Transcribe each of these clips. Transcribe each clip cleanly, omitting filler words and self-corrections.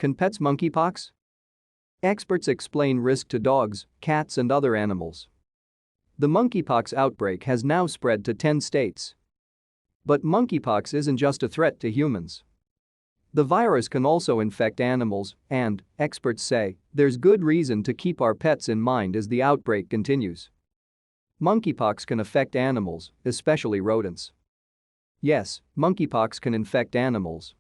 Can pets monkeypox? Experts explain risk to dogs, cats and other animals. The monkeypox outbreak has now spread to 10 states. But monkeypox isn't just a threat to humans. The virus can also infect animals, and, experts say, there's good reason to keep our pets in mind as the outbreak continues. Monkeypox can affect animals, especially rodents. Yes, monkeypox can infect animals.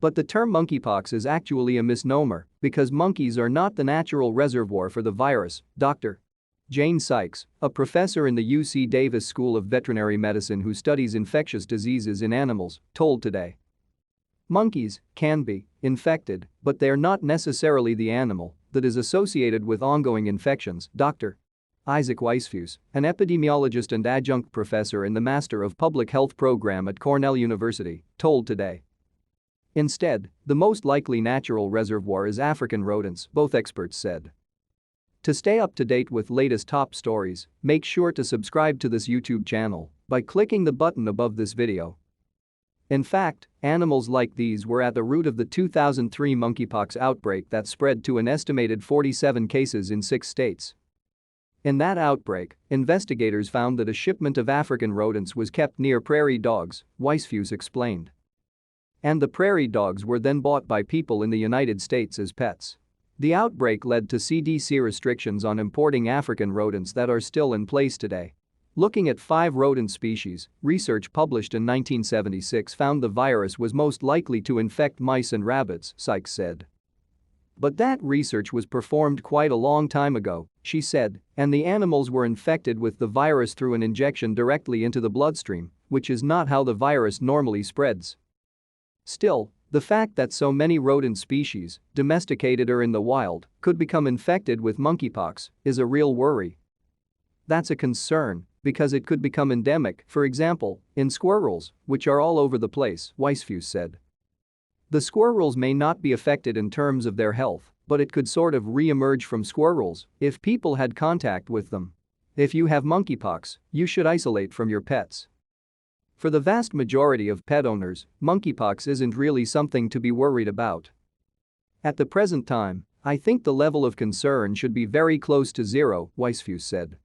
But the term monkeypox is actually a misnomer because monkeys are not the natural reservoir for the virus, Dr. Jane Sykes, a professor in the UC Davis School of Veterinary Medicine who studies infectious diseases in animals, told Today. Monkeys can be infected, but they are not necessarily the animal that is associated with ongoing infections, Dr. Isaac Weisfuse, an epidemiologist and adjunct professor in the Master of Public Health program at Cornell University, told Today. Instead, the most likely natural reservoir is African rodents, both experts said. To stay up to date with latest top stories, make sure to subscribe to this YouTube channel by clicking the button above this video. In fact, animals like these were at the root of the 2003 monkeypox outbreak that spread to an estimated 47 cases in 6 states. In that outbreak, investigators found that a shipment of African rodents was kept near prairie dogs, Weisfuse explained. And the prairie dogs were then bought by people in the United States as pets. The outbreak led to CDC restrictions on importing African rodents that are still in place today. Looking at 5 rodent species, research published in 1976 found the virus was most likely to infect mice and rabbits, Sykes said. But that research was performed quite a long time ago, she said, and the animals were infected with the virus through an injection directly into the bloodstream, which is not how the virus normally spreads. Still, the fact that so many rodent species, domesticated or in the wild, could become infected with monkeypox is a real worry. That's a concern because it could become endemic, for example, in squirrels, which are all over the place, Weisfuse said. The squirrels may not be affected in terms of their health, but it could sort of re-emerge from squirrels if people had contact with them. If you have monkeypox, you should isolate from your pets. For the vast majority of pet owners, monkeypox isn't really something to be worried about. At the present time, I think the level of concern should be very close to zero, Weisfuse said.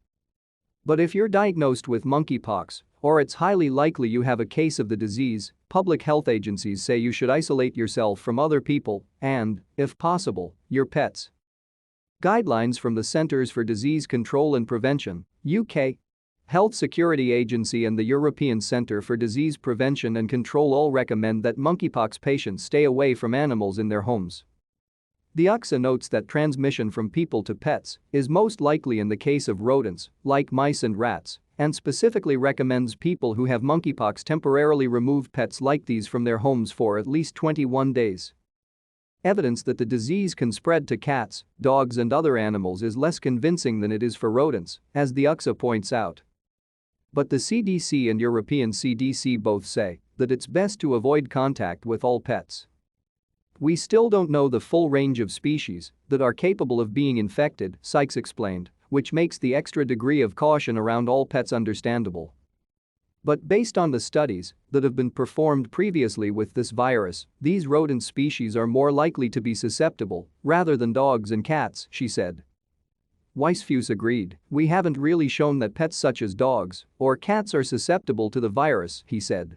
But if you're diagnosed with monkeypox, or it's highly likely you have a case of the disease, public health agencies say you should isolate yourself from other people and, if possible, your pets. Guidelines from the Centers for Disease Control and Prevention, UK, Health Security Agency and the European Centre for Disease Prevention and Control all recommend that monkeypox patients stay away from animals in their homes. The UCSA notes that transmission from people to pets is most likely in the case of rodents, like mice and rats, and specifically recommends people who have monkeypox temporarily remove pets like these from their homes for at least 21 days. Evidence that the disease can spread to cats, dogs and other animals is less convincing than it is for rodents, as the UCSA points out. But the CDC and European CDC both say that it's best to avoid contact with all pets. We still don't know the full range of species that are capable of being infected, Sykes explained, which makes the extra degree of caution around all pets understandable. But based on the studies that have been performed previously with this virus, these rodent species are more likely to be susceptible rather than dogs and cats, she said. Weisfuse agreed, we haven't really shown that pets such as dogs or cats are susceptible to the virus, he said.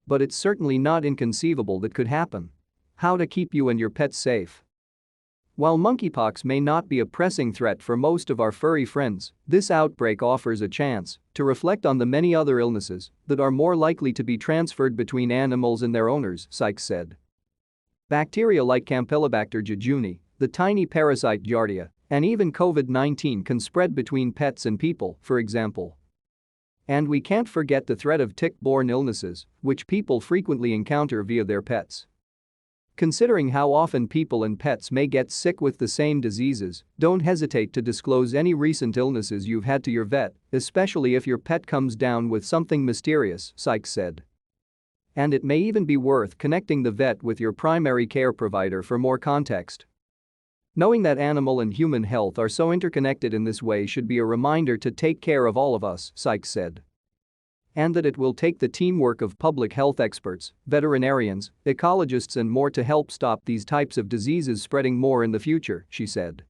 But it's certainly not inconceivable that could happen. How to keep you and your pets safe. While monkeypox may not be a pressing threat for most of our furry friends, this outbreak offers a chance to reflect on the many other illnesses that are more likely to be transferred between animals and their owners, Sykes said. Bacteria like Campylobacter jejuni, the tiny parasite Giardia, and even COVID-19 can spread between pets and people, for example. And we can't forget the threat of tick-borne illnesses, which people frequently encounter via their pets. Considering how often people and pets may get sick with the same diseases, don't hesitate to disclose any recent illnesses you've had to your vet, especially if your pet comes down with something mysterious, Sykes said. And it may even be worth connecting the vet with your primary care provider for more context. Knowing that animal and human health are so interconnected in this way should be a reminder to take care of all of us, Sykes said. and that it will take the teamwork of public health experts, veterinarians, ecologists and more to help stop these types of diseases spreading more in the future, she said.